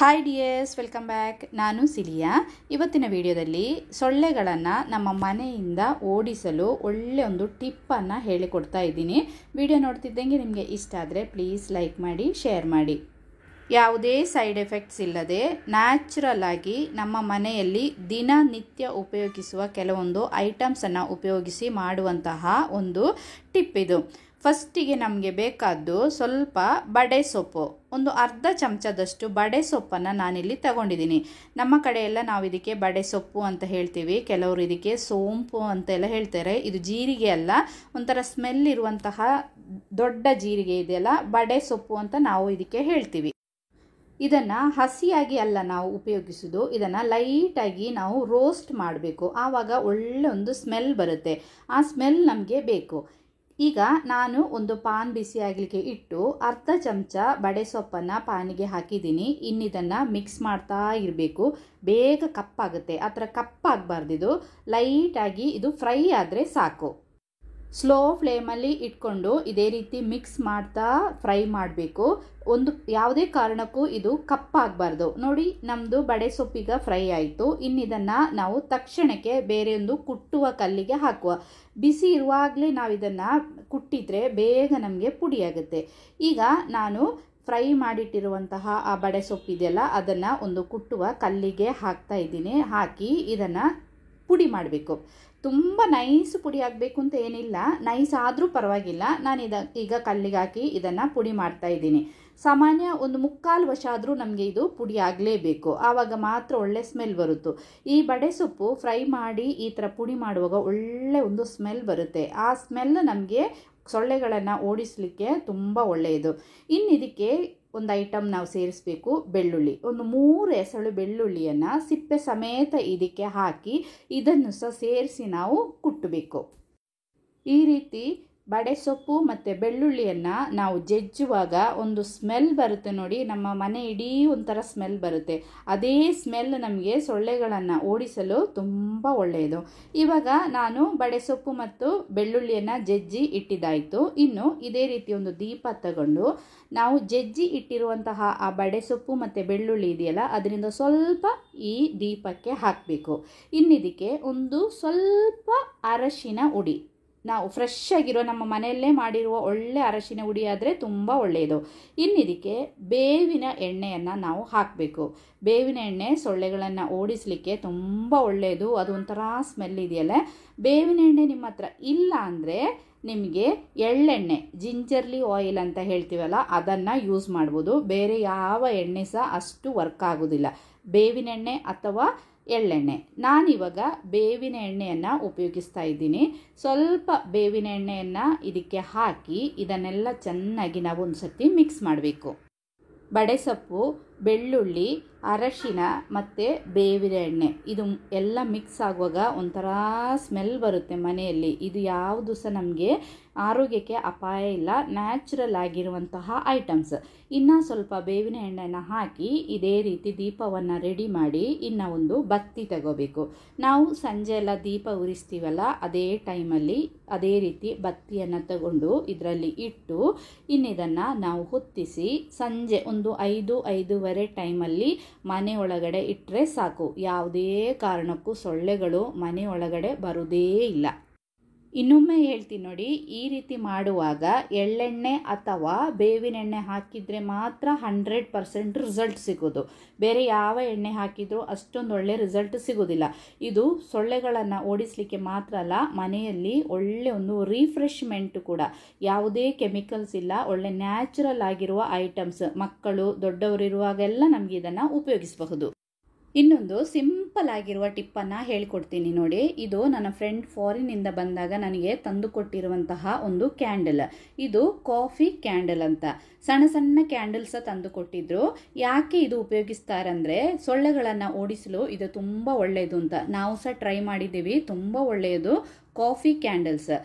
Hi dears, welcome back. ನಾನು cilia. ಇವತ್ತಿನ ವಿಡಿಯೋದಲ್ಲಿ ಸೊಳ್ಳೆಗಳನ್ನು ನಮ್ಮ ಮನೆಯಿಂದ ಓಡಿಸಲು ಒಳ್ಳೆ ಒಂದು ಟಿಪ್ಪನ್ನು ಹೇಳಿಕೊಡ್ತಾ ಇದ್ದೀನಿ. ವಿಡಿಯೋ ನೋಡ್ತಿದ್ದಂಗೆ ನಿಮಗೆ ಇಷ್ಟ ಆದರೆ ಪ್ಲೀಸ್ ಲೈಕ್ ಮಾಡಿ, ಶೇರ್ ಮಾಡಿ. ಯಾವುದೇ ಸೈಡ್ ಎಫೆಕ್ಟ್ಸ್ ಇಲ್ಲದೆ ನ್ಯಾಚುರಲ್ ಆಗಿ ನಮ್ಮ ಮನೆಯಲ್ಲಿ ದಿನನಿತ್ಯ ಉಪಯೋಗಿಸುವ ಕೆಲವೊಂದು ಐಟಮ್ಸನ್ನು ಉಪಯೋಗಿಸಿ ಮಾಡುವಂತಹ ಒಂದು ಟಿಪ್ ಇದು. ಫಸ್ಟಿಗೆ ನಮಗೆ ಬೇಕಾದ್ದು ಸ್ವಲ್ಪ ಬಡೆ ಸೊಪ್ಪು, ಒಂದು ಅರ್ಧ ಚಮಚದಷ್ಟು ಬಡೆ ಸೊಪ್ಪನ್ನು ನಾನಿಲ್ಲಿ ತಗೊಂಡಿದ್ದೀನಿ. ನಮ್ಮ ಕಡೆ ಎಲ್ಲ ನಾವು ಇದಕ್ಕೆ ಬಡೆ ಸೊಪ್ಪು ಅಂತ ಹೇಳ್ತೀವಿ, ಕೆಲವರು ಇದಕ್ಕೆ ಸೋಂಪು ಅಂತೆಲ್ಲ ಹೇಳ್ತಾರೆ. ಇದು ಜೀರಿಗೆ ಅಲ್ಲ, ಒಂಥರ ಸ್ಮೆಲ್ ಇರುವಂತಹ ದೊಡ್ಡ ಜೀರಿಗೆ ಇದೆಯಲ್ಲ, ಬಡೆ ಸೊಪ್ಪು ಅಂತ ನಾವು ಇದಕ್ಕೆ ಹೇಳ್ತೀವಿ. ಇದನ್ನು ಹಸಿಯಾಗಿ ಅಲ್ಲ ನಾವು ಉಪಯೋಗಿಸೋದು, ಇದನ್ನು ಲೈಟಾಗಿ ನಾವು ರೋಸ್ಟ್ ಮಾಡಬೇಕು. ಆವಾಗ ಒಳ್ಳೆ ಒಂದು ಸ್ಮೆಲ್ ಬರುತ್ತೆ. ಆ ಸ್ಮೆಲ್ ನಮಗೆ ಬೇಕು. ಈಗ ನಾನು ಒಂದು ಪಾನ್ ಬಿಸಿ ಆಗಲಿಕ್ಕೆ ಇಟ್ಟು ಅರ್ಧ ಚಮಚ ಬಡೆ ಸೊಪ್ಪನ್ನು ಪಾನಿಗೆ ಹಾಕಿದ್ದೀನಿ. ಇನ್ನಿದನ್ನು ಮಿಕ್ಸ್ ಮಾಡ್ತಾ ಇರಬೇಕು. ಬೇಗ ಕಪ್ಪಾಗುತ್ತೆ. ಆ ಥರ ಕಪ್ಪಾಗಬಾರ್ದಿದು, ಲೈಟಾಗಿ ಇದು ಫ್ರೈ ಆದರೆ ಸಾಕು. ಸ್ಲೋ ಫ್ಲೇಮಲ್ಲಿ ಇಟ್ಕೊಂಡು ಇದೇ ರೀತಿ ಮಿಕ್ಸ್ ಮಾಡ್ತಾ ಫ್ರೈ ಮಾಡಬೇಕು. ಯಾವುದೇ ಕಾರಣಕ್ಕೂ ಇದು ಕಪ್ಪಾಗಬಾರ್ದು. ನೋಡಿ, ನಮ್ಮದು ಬಡೆ ಸೊಪ್ಪೀಗ ಫ್ರೈ ಆಯಿತು. ಇನ್ನಿದನ್ನು ನಾವು ತಕ್ಷಣಕ್ಕೆ ಬೇರೆ ಒಂದು ಕುಟ್ಟುವ ಕಲ್ಲಿಗೆ ಹಾಕುವ. ಬಿಸಿ ಇರುವಾಗಲೇ ನಾವು ಇದನ್ನು ಕುಟ್ಟಿದರೆ ಬೇಗ ನಮಗೆ ಪುಡಿಯಾಗುತ್ತೆ. ಈಗ ನಾನು ಫ್ರೈ ಮಾಡಿಟ್ಟಿರುವಂತಹ ಆ ಬಡೆ ಸೊಪ್ಪಿದೆಯಲ್ಲ, ಅದನ್ನು ಒಂದು ಕುಟ್ಟುವ ಕಲ್ಲಿಗೆ ಹಾಕ್ತಾ ಇದ್ದೀನಿ. ಹಾಕಿ ಇದನ್ನು ಪುಡಿ ಮಾಡಬೇಕು. ತುಂಬ ನೈಸ್ ಪುಡಿ ಆಗಬೇಕು ಅಂತ ಏನಿಲ್ಲ, ನೈಸ್ ಆದರೂ ಪರವಾಗಿಲ್ಲ. ನಾನು ಈಗ ಕಲ್ಲಿಗೆ ಹಾಕಿ ಇದನ್ನು ಪುಡಿ ಮಾಡ್ತಾ ಇದ್ದೀನಿ. ಸಾಮಾನ್ಯ ಒಂದು 3/4 ವಶ ಆದರೂ ನಮಗೆ ಇದು ಪುಡಿ ಆಗಲೇಬೇಕು. ಆವಾಗ ಮಾತ್ರ ಒಳ್ಳೆ ಸ್ಮೆಲ್ ಬರುತ್ತೆ. ಈ ಬಡೆ ಸೊಪ್ಪು ಫ್ರೈ ಮಾಡಿ ಈ ಥರ ಪುಡಿ ಮಾಡುವಾಗ ಒಳ್ಳೆ ಒಂದು ಸ್ಮೆಲ್ ಬರುತ್ತೆ. ಆ ಸ್ಮೆಲ್ ನಮಗೆ ಸೊಳ್ಳೆಗಳನ್ನು ಓಡಿಸಲಿಕ್ಕೆ ತುಂಬ ಒಳ್ಳೆಯದು. ಇನ್ನು ಇದಕ್ಕೆ ಒಂದು ಐಟಮ್ ನಾವು ಸೇರಿಸಬೇಕು, ಬೆಳ್ಳುಳ್ಳಿ. ಒಂದು 3 ಎಸಳು ಬೆಳ್ಳುಳ್ಳಿಯನ್ನು ಸಿಪ್ಪೆ ಸಮೇತ ಇದಕ್ಕೆ ಹಾಕಿ ಇದನ್ನು ಸಹ ಸೇರಿಸಿ ನಾವು ಕುಟ್ಟಬೇಕು. ಈ ರೀತಿ ಬಡೆ ಸೊಪ್ಪು ಮತ್ತು ಬೆಳ್ಳುಳ್ಳಿಯನ್ನು ನಾವು ಜಜ್ಜುವಾಗ ಒಂದು ಸ್ಮೆಲ್ ಬರುತ್ತೆ ನೋಡಿ, ನಮ್ಮ ಮನೆ ಇಡೀ ಒಂಥರ ಸ್ಮೆಲ್ ಬರುತ್ತೆ. ಅದೇ ಸ್ಮೆಲ್ ನಮಗೆ ಸೊಳ್ಳೆಗಳನ್ನು ಓಡಿಸಲು ತುಂಬ ಒಳ್ಳೆಯದು. ಇವಾಗ ನಾನು ಬಡೆ ಸೊಪ್ಪು ಮತ್ತು ಬೆಳ್ಳುಳ್ಳಿಯನ್ನು ಜಜ್ಜಿ ಇಟ್ಟಿದ್ದಾಯಿತು. ಇನ್ನು ಇದೇ ರೀತಿ ಒಂದು ದೀಪ ತಗೊಂಡು ನಾವು ಜಜ್ಜಿ ಇಟ್ಟಿರುವಂತಹ ಆ ಬಡೆ ಸೊಪ್ಪು ಮತ್ತು ಬೆಳ್ಳುಳ್ಳಿ ಇದೆಯಲ್ಲ, ಅದರಿಂದ ಸ್ವಲ್ಪ ಈ ದೀಪಕ್ಕೆ ಹಾಕಬೇಕು. ಇನ್ನಿದಕ್ಕೆ ಒಂದು ಸ್ವಲ್ಪ ಅರಶಿನ ಹುಡಿ, ನಾವು ಫ್ರೆಶ್ ಆಗಿರೋ ನಮ್ಮ ಮನೆಯಲ್ಲೇ ಮಾಡಿರುವ ಒಳ್ಳೆ ಅರಶಿನ ಹುಡಿ ಆದರೆ ತುಂಬ ಒಳ್ಳೆಯದು. ಇನ್ನಿದಕ್ಕೆ ಬೇವಿನ ಎಣ್ಣೆಯನ್ನು ನಾವು ಹಾಕಬೇಕು. ಬೇವಿನ ಎಣ್ಣೆ ಸೊಳ್ಳೆಗಳನ್ನು ಓಡಿಸಲಿಕ್ಕೆ ತುಂಬ ಒಳ್ಳೆಯದು. ಅದು ಒಂಥರ ಸ್ಮೆಲ್ ಇದೆಯಲ್ಲ. ಬೇವಿನ ಎಣ್ಣೆ ನಿಮ್ಮ ಹತ್ರ ಇಲ್ಲ ಅಂದರೆ ನಿಮಗೆ ಎಳ್ಳೆಣ್ಣೆ, ಜಿಂಜರ್ಲಿ ಆಯಿಲ್ ಅಂತ ಹೇಳ್ತೀವಲ್ಲ, ಅದನ್ನು ಯೂಸ್ ಮಾಡ್ಬೋದು. ಬೇರೆ ಯಾವ ಎಣ್ಣೆ ಸಹ ಅಷ್ಟು ವರ್ಕ್ ಆಗೋದಿಲ್ಲ. ಬೇವಿನ ಎಣ್ಣೆ ಅಥವಾ ಎಳ್ಳೆಣ್ಣೆ. ನಾನಿವಾಗ ಬೇವಿನ ಎಣ್ಣೆಯನ್ನು ಉಪಯೋಗಿಸ್ತಾ ಇದ್ದೀನಿ. ಸ್ವಲ್ಪ ಬೇವಿನ ಎಣ್ಣೆಯನ್ನು ಇದಕ್ಕೆ ಹಾಕಿ ಇದನ್ನೆಲ್ಲ ಚೆನ್ನಾಗಿ ನಾವು ಒಂದು ಸರ್ತಿ ಮಿಕ್ಸ್ ಮಾಡಬೇಕು. ಬಡೆ ಸೊಪ್ಪು, ಬೆಳ್ಳುಳ್ಳಿ, ಅರಶಿನ ಮತ್ತು ಬೇವಿನ ಎಣ್ಣೆ ಇದು ಎಲ್ಲ ಮಿಕ್ಸ್ ಆಗುವಾಗ ಒಂಥರ ಸ್ಮೆಲ್ ಬರುತ್ತೆ ಮನೆಯಲ್ಲಿ. ಇದು ಯಾವುದು ಸಹ ನಮಗೆ ಆರೋಗ್ಯಕ್ಕೆ ಅಪಾಯ ಇಲ್ಲ, ನ್ಯಾಚುರಲ್ ಆಗಿರುವಂತಹ ಐಟಮ್ಸ್. ಇನ್ನು ಸ್ವಲ್ಪ ಬೇವಿನ ಎಣ್ಣೆಯನ್ನು ಹಾಕಿ ಇದೇ ರೀತಿ ದೀಪವನ್ನು ರೆಡಿ ಮಾಡಿ ಇನ್ನು ಒಂದು ಬತ್ತಿ ತಗೋಬೇಕು. ನಾವು ಸಂಜೆ ಎಲ್ಲ ದೀಪ ಉರಿಸ್ತೀವಲ್ಲ, ಅದೇ ಟೈಮಲ್ಲಿ ಅದೇ ರೀತಿ ಬತ್ತಿಯನ್ನು ತಗೊಂಡು ಇದರಲ್ಲಿ ಇಟ್ಟು ಇನ್ನಿದನ್ನು ನಾವು ಹೊತ್ತಿಸಿ ಸಂಜೆ ಒಂದು 5-5:30 ಟೈಮಲ್ಲಿ ಮನೆ ಒಳಗಡೆ ಇಟ್ಟರೆ ಸಾಕು. ಯಾವುದೇ ಕಾರಣಕ್ಕೂ ಸೊಳ್ಳೆಗಳು ಮನೆ ಒಳಗಡೆ ಬರೋದೇ ಇಲ್ಲ. ಇನ್ನೊಮ್ಮೆ ಹೇಳ್ತೀನಿ ನೋಡಿ, ಈ ರೀತಿ ಮಾಡುವಾಗ ಎಳ್ಳೆಣ್ಣೆ ಅಥವಾ ಬೇವಿನ ಎಣ್ಣೆ ಹಾಕಿದರೆ ಮಾತ್ರ 100% ರಿಸಲ್ಟ್ ಸಿಗೋದು. ಬೇರೆ ಯಾವ ಎಣ್ಣೆ ಹಾಕಿದರೂ ಅಷ್ಟೊಂದು ಒಳ್ಳೆ ರಿಸಲ್ಟ್ ಸಿಗೋದಿಲ್ಲ. ಇದು ಸೊಳ್ಳೆಗಳನ್ನು ಓಡಿಸಲಿಕ್ಕೆ ಮಾತ್ರ ಅಲ್ಲ, ಮನೆಯಲ್ಲಿ ಒಳ್ಳೆ ಒಂದು ರಿಫ್ರೆಶ್ಮೆಂಟ್ ಕೂಡ. ಯಾವುದೇ ಕೆಮಿಕಲ್ಸ್ ಇಲ್ಲ, ಒಳ್ಳೆ ನ್ಯಾಚುರಲ್ ಆಗಿರುವ ಐಟಮ್ಸ್. ಮಕ್ಕಳು ದೊಡ್ಡವರಿರುವಾಗೆಲ್ಲ ನಮಗೆ ಇದನ್ನು ಉಪಯೋಗಿಸಬಹುದು. ಇನ್ನೊಂದು ಸಿಂಪಲ್ ಆಗಿರುವ ಟಿಪ್ಪನ್ನು ಹೇಳಿಕೊಡ್ತೀನಿ ನೋಡಿ. ಇದು ನನ್ನ ಫ್ರೆಂಡ್ ಫಾರಿನಿಂದ ಬಂದಾಗ ನನಗೆ ತಂದು ಕೊಟ್ಟಿರುವಂತಹ ಒಂದು ಕ್ಯಾಂಡಲ್. ಇದು ಕಾಫಿ ಕ್ಯಾಂಡಲ್ ಅಂತ. ಸಣ್ಣ ಸಣ್ಣ ಕ್ಯಾಂಡಲ್ಸ ತಂದು ಕೊಟ್ಟಿದ್ರು. ಯಾಕೆ ಇದು ಉಪಯೋಗಿಸ್ತಾರಂದರೆ ಸೊಳ್ಳೆಗಳನ್ನು ಓಡಿಸಲು ಇದು ತುಂಬ ಒಳ್ಳೆಯದು ಅಂತ. ನಾವು ಸಹ ಟ್ರೈ ಮಾಡಿದ್ದೀವಿ, ತುಂಬ ಒಳ್ಳೆಯದು ಕಾಫಿ ಕ್ಯಾಂಡಲ್ಸ್.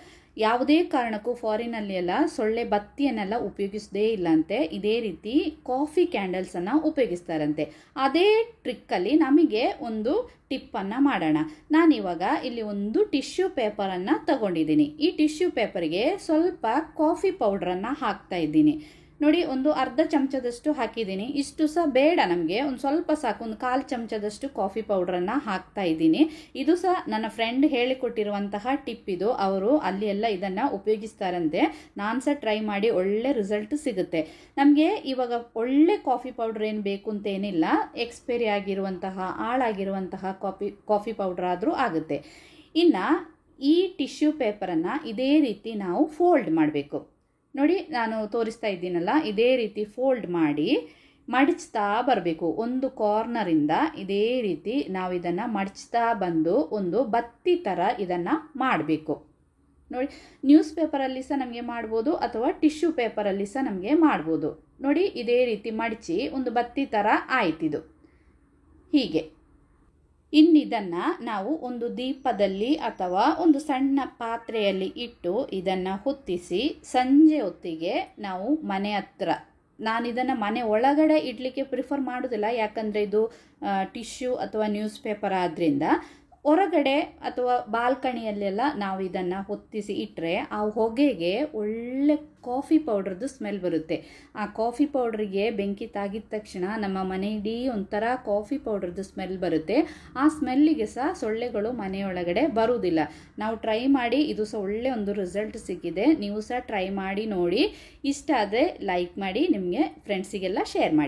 ಯಾವುದೇ ಕಾರಣಕ್ಕೂ ಫಾರಿನಲ್ಲಿ ಎಲ್ಲ ಸೊಳ್ಳೆ ಬತ್ತಿಯನ್ನೆಲ್ಲ ಉಪಯೋಗಿಸದೇ ಇಲ್ಲಂತೆ. ಇದೇ ರೀತಿ ಕಾಫಿ ಕ್ಯಾಂಡಲ್ಸನ್ನು ಉಪಯೋಗಿಸ್ತಾರಂತೆ. ಅದೇ ಟ್ರಿಕ್ಕಲ್ಲಿ ನಮಗೆ ಒಂದು ಟಿಪ್ಪನ್ನು ಮಾಡೋಣ. ನಾನಿವಾಗ ಇಲ್ಲಿ ಒಂದು ಟಿಶ್ಯೂ ಪೇಪರನ್ನು ತಗೊಂಡಿದ್ದೀನಿ. ಈ ಟಿಶ್ಯೂ ಪೇಪರ್ಗೆ ಸ್ವಲ್ಪ ಕಾಫಿ ಪೌಡ್ರನ್ನು ಹಾಕ್ತಾ ಇದ್ದೀನಿ. ನೋಡಿ ಒಂದು ಅರ್ಧ ಚಮಚದಷ್ಟು ಹಾಕಿದ್ದೀನಿ. ಇಷ್ಟು ಸಹ ಬೇಡ ನಮಗೆ, ಒಂದು ಸ್ವಲ್ಪ ಸಾಕು. ಒಂದು 1/4 ಚಮಚದಷ್ಟು ಕಾಫಿ ಪೌಡ್ರನ್ನು ಹಾಕ್ತಾ ಇದ್ದೀನಿ. ಇದು ಸಹ ನನ್ನ ಫ್ರೆಂಡ್ ಹೇಳಿಕೊಟ್ಟಿರುವಂತಹ ಟಿಪ್ ಇದು. ಅವರು ಅಲ್ಲಿ ಎಲ್ಲ ಇದನ್ನು ಉಪಯೋಗಿಸ್ತಾರಂತೆ. ನಾನು ಸಹ ಟ್ರೈ ಮಾಡಿ ಒಳ್ಳೆ ರಿಸಲ್ಟ್ ಸಿಗುತ್ತೆ. ನಮಗೆ ಇವಾಗ ಒಳ್ಳೆ ಕಾಫಿ ಪೌಡ್ರ್ ಏನು ಬೇಕು ಅಂತ ಏನಿಲ್ಲ, ಎಕ್ಸ್ಪೈರಿ ಆಗಿರುವಂತಹ ಹಾಳಾಗಿರುವಂತಹ ಕಾಫಿ ಪೌಡ್ರ್ ಆದರೂ ಆಗುತ್ತೆ. ಇನ್ನು ಈ ಟಿಶ್ಯೂ ಪೇಪರನ್ನು ಇದೇ ರೀತಿ ನಾವು ಫೋಲ್ಡ್ ಮಾಡಬೇಕು. ನೋಡಿ ನಾನು ತೋರಿಸ್ತಾ ಇದ್ದೀನಲ್ಲ, ಇದೇ ರೀತಿ ಫೋಲ್ಡ್ ಮಾಡಿ ಮಡಚ್ತಾ ಬರಬೇಕು. ಒಂದು ಕಾರ್ನರಿಂದ ಇದೇ ರೀತಿ ನಾವು ಇದನ್ನು ಮಡಚ್ತಾ ಬಂದು ಒಂದು ಬತ್ತಿ ಥರ ಇದನ್ನು ಮಾಡಬೇಕು. ನೋಡಿ, ನ್ಯೂಸ್ ಪೇಪರಲ್ಲಿ ಸಹ ನಮಗೆ ಮಾಡ್ಬೋದು ಅಥವಾ ಟಿಶ್ಯೂ ಪೇಪರಲ್ಲಿ ಸಹ ನಮಗೆ ಮಾಡ್ಬೋದು. ನೋಡಿ ಇದೇ ರೀತಿ ಮಡಚಿ ಒಂದು ಬತ್ತಿ ಥರ ಆಯ್ತಿದು. ಹೀಗೆ ಇನ್ನಿದನ್ನು ನಾವು ಒಂದು ದೀಪದಲ್ಲಿ ಅಥವಾ ಒಂದು ಸಣ್ಣ ಪಾತ್ರೆಯಲ್ಲಿ ಇಟ್ಟು ಇದನ್ನು ಹೊತ್ತಿಸಿ ಸಂಜೆ ಹೊತ್ತಿಗೆ ನಾವು ಮನೆ ಹತ್ರ, ನಾನಿದನ್ನು ಮನೆ ಒಳಗಡೆ ಇಡಲಿಕ್ಕೆ ಪ್ರಿಫರ್ ಮಾಡೋದಿಲ್ಲ, ಯಾಕಂದರೆ ಇದು ಟಿಶ್ಯೂ ಅಥವಾ ನ್ಯೂಸ್ ಪೇಪರ್ ಆದ್ದರಿಂದ. ಹೊರಗಡೆ ಅಥವಾ ಬಾಲ್ಕನಿಯಲ್ಲೆಲ್ಲ ನಾವು ಇದನ್ನು ಹೊತ್ತಿಸಿ ಇಟ್ಟರೆ ಆ ಹೊಗೆಗೆ ಒಳ್ಳೆ ಕಾಫಿ ಪೌಡ್ರದ್ದು ಸ್ಮೆಲ್ ಬರುತ್ತೆ. ಆ ಕಾಫಿ ಪೌಡ್ರಿಗೆ ಬೆಂಕಿ ತಾಗಿದ ತಕ್ಷಣ ನಮ್ಮ ಮನೆ ಇಡೀ ಒಂಥರ ಕಾಫಿ ಪೌಡ್ರದ್ದು ಸ್ಮೆಲ್ ಬರುತ್ತೆ. ಆ ಸ್ಮೆಲ್ಲಿಗೆ ಸಹ ಸೊಳ್ಳೆಗಳು ಮನೆಯೊಳಗಡೆ ಬರುವುದಿಲ್ಲ. ನಾವು ಟ್ರೈ ಮಾಡಿ ಇದು ಸಹ ಒಳ್ಳೆ ಒಂದು ರಿಸಲ್ಟ್ ಸಿಕ್ಕಿದೆ. ನೀವು ಸಹ ಟ್ರೈ ಮಾಡಿ ನೋಡಿ. ಇಷ್ಟ ಆದರೆ ಲೈಕ್ ಮಾಡಿ, ನಿಮಗೆ ಫ್ರೆಂಡ್ಸಿಗೆಲ್ಲ ಶೇರ್ ಮಾಡಿ.